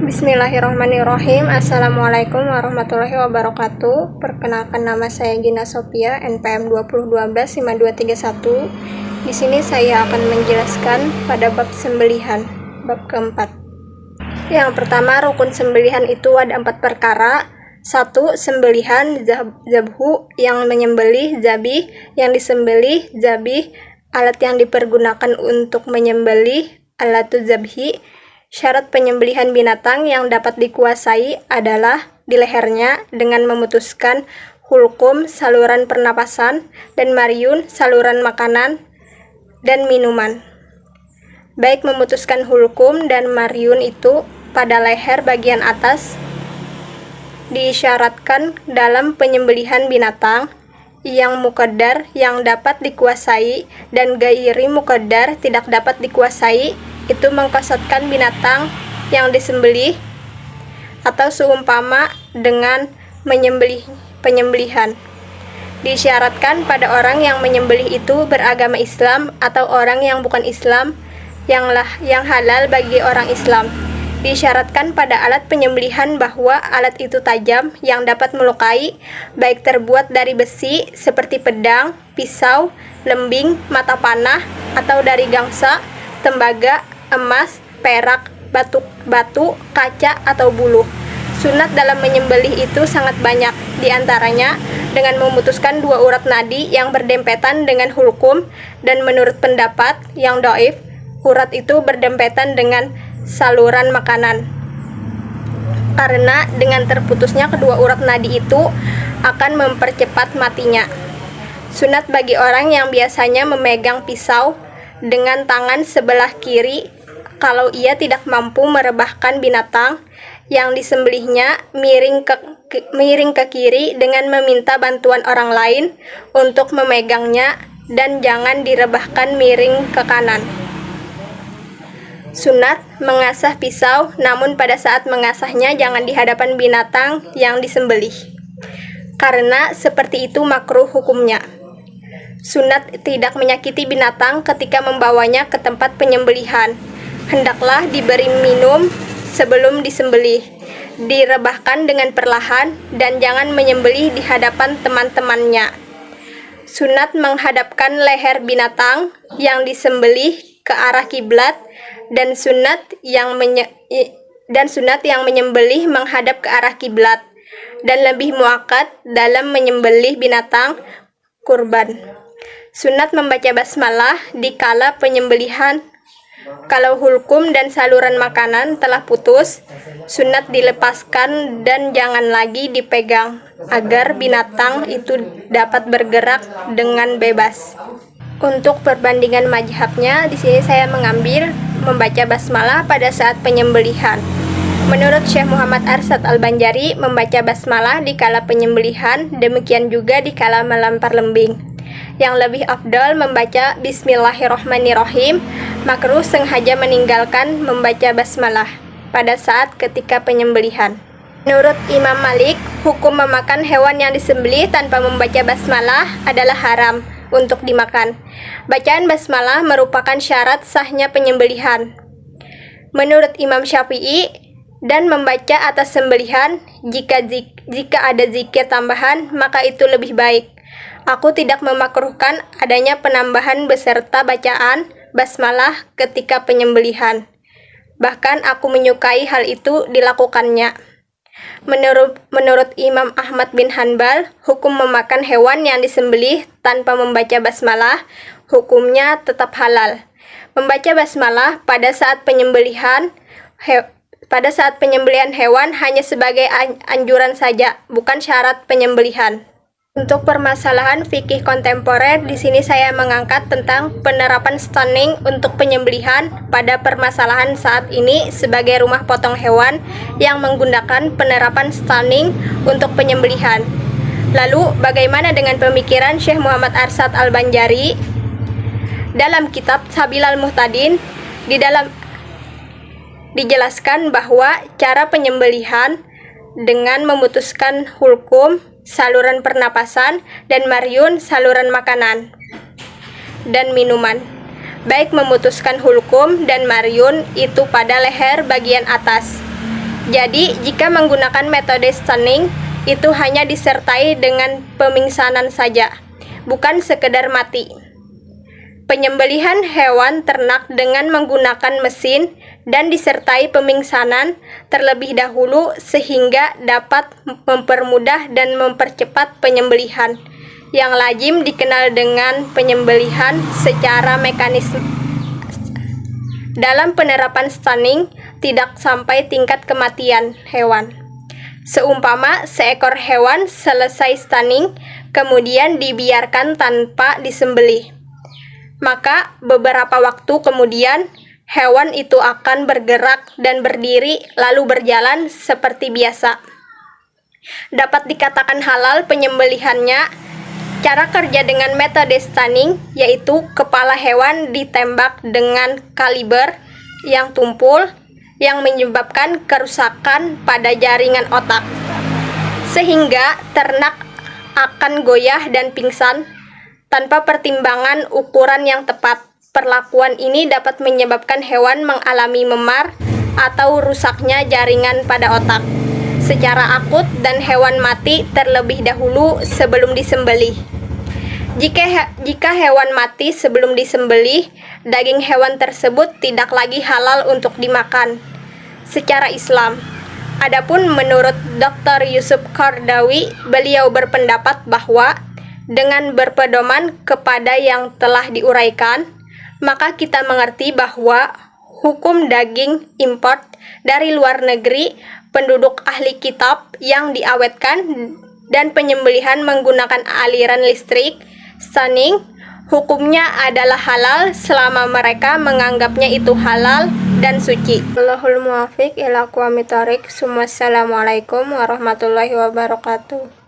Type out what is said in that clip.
Bismillahirrahmanirrahim. Assalamualaikum warahmatullahi wabarakatuh. Perkenalkan, nama saya Gina Sophia, NPM 2012-5231. Di sini saya akan menjelaskan pada bab sembelihan, bab keempat. Yang pertama, rukun sembelihan itu ada 4 perkara. 1. Sembelihan, zabhu, yang menyembelih, zabih, yang disembelih, zabih, alat yang dipergunakan untuk menyembelih, alatu zabhi. Syarat penyembelihan binatang yang dapat dikuasai adalah di lehernya dengan memutuskan hulkum, saluran pernapasan, dan maryun, saluran makanan dan minuman. Baik memutuskan hulkum dan maryun itu pada leher bagian atas disyaratkan dalam penyembelihan binatang yang muqaddar yang dapat dikuasai dan gairi muqaddar tidak dapat dikuasai, itu mengkosotkan binatang yang disembelih atau seumpama dengan penyembelihan. Disyaratkan pada orang yang menyembelih itu beragama Islam atau orang yang bukan Islam yang halal bagi orang Islam. Disyaratkan pada alat penyembelihan bahwa alat itu tajam yang dapat melukai, baik terbuat dari besi seperti pedang, pisau, lembing, mata panah, atau dari gangsa, tembaga, emas, perak, batu, kaca, atau bulu. Sunat dalam menyembelih itu sangat banyak, diantaranya dengan memutuskan 2 urat nadi yang berdempetan dengan hulkum, dan menurut pendapat yang dhaif, urat itu berdempetan dengan saluran makanan. Karena dengan terputusnya kedua urat nadi itu akan mempercepat matinya. Sunat bagi orang yang biasanya memegang pisau dengan tangan sebelah kiri kalau ia tidak mampu merebahkan binatang yang disembelihnya miring ke kiri dengan meminta bantuan orang lain untuk memegangnya, dan jangan direbahkan miring ke kanan. Sunat mengasah pisau, namun pada saat mengasahnya jangan di hadapan binatang yang disembelih, karena seperti itu makruh hukumnya. Sunat tidak menyakiti binatang ketika membawanya ke tempat penyembelihan. Hendaklah diberi minum sebelum disembelih, direbahkan dengan perlahan, dan jangan menyembelih di hadapan teman-temannya. Sunat menghadapkan leher binatang yang disembelih ke arah kiblat, dan sunat yang menyembelih menghadap ke arah kiblat, dan lebih muakkad dalam menyembelih binatang kurban. Sunat membaca basmalah di kala penyembelihan. Kalau hulkum dan saluran makanan telah putus, sunat dilepaskan dan jangan lagi dipegang agar binatang itu dapat bergerak dengan bebas. Untuk perbandingan mazhabnya, di sini saya mengambil membaca basmalah pada saat penyembelihan. Menurut Syekh Muhammad Arsyad Al-Banjari, membaca basmalah di kala penyembelihan, demikian juga di kala melempar lembing. Yang lebih afdal membaca Bismillahirrahmanirrahim. Makruh sengaja meninggalkan membaca basmalah pada saat ketika penyembelihan. Menurut Imam Malik, hukum memakan hewan yang disembelih tanpa membaca basmalah adalah haram untuk dimakan. Bacaan basmalah merupakan syarat sahnya penyembelihan. Menurut Imam Syafi'i, dan membaca atas sembelihan, jika ada zikir tambahan, maka itu lebih baik. Aku tidak memakruhkan adanya penambahan beserta bacaan basmalah ketika penyembelihan. Bahkan aku menyukai hal itu dilakukannya. Menurut Imam Ahmad bin Hanbal, hukum memakan hewan yang disembelih tanpa membaca basmalah, hukumnya tetap halal. Membaca basmalah pada saat penyembelihan hewan hanya sebagai anjuran saja, bukan syarat penyembelihan. Untuk permasalahan fikih kontemporer, di sini saya mengangkat tentang penerapan stunning untuk penyembelihan pada permasalahan saat ini sebagai rumah potong hewan yang menggunakan penerapan stunning untuk penyembelihan. Lalu, bagaimana dengan pemikiran Syekh Muhammad Arsyad Al-Banjari? Dalam kitab Sabilal Muhtadin, dijelaskan bahwa cara penyembelihan dengan memutuskan hulkum, saluran pernapasan, dan maryun, saluran makanan dan minuman. Baik memutuskan hulkum dan maryun itu pada leher bagian atas, Jadi, jika menggunakan metode stunning, itu hanya disertai dengan pemingsanan saja, bukan sekedar mati. Penyembelihan hewan ternak dengan menggunakan mesin dan disertai pemingsanan terlebih dahulu sehingga dapat mempermudah dan mempercepat penyembelihan, yang lazim dikenal dengan penyembelihan secara mekanisme. Dalam penerapan stunning, tidak sampai tingkat kematian hewan. Seumpama seekor hewan selesai stunning, kemudian dibiarkan tanpa disembelih, maka beberapa waktu kemudian hewan itu akan bergerak dan berdiri lalu berjalan seperti biasa. Dapat dikatakan halal penyembelihannya. Cara kerja dengan metode stunning yaitu kepala hewan ditembak dengan kaliber yang tumpul yang menyebabkan kerusakan pada jaringan otak, sehingga ternak akan goyah dan pingsan tanpa pertimbangan ukuran yang tepat. Perlakuan ini dapat menyebabkan hewan mengalami memar atau rusaknya jaringan pada otak secara akut dan hewan mati terlebih dahulu sebelum disembelih. Jika hewan mati sebelum disembelih, daging hewan tersebut tidak lagi halal untuk dimakan secara Islam. Adapun menurut Dr. Yusuf Qaradawi, beliau berpendapat bahwa dengan berpedoman kepada yang telah diuraikan, maka kita mengerti bahwa hukum daging import dari luar negeri, penduduk ahli kitab yang diawetkan, dan penyembelihan menggunakan aliran listrik, stunning, hukumnya adalah halal selama mereka menganggapnya itu halal dan suci. Wallahul muwaffiq ila aqwamit thoriq. Wassalamualaikum warahmatullahi wabarakatuh.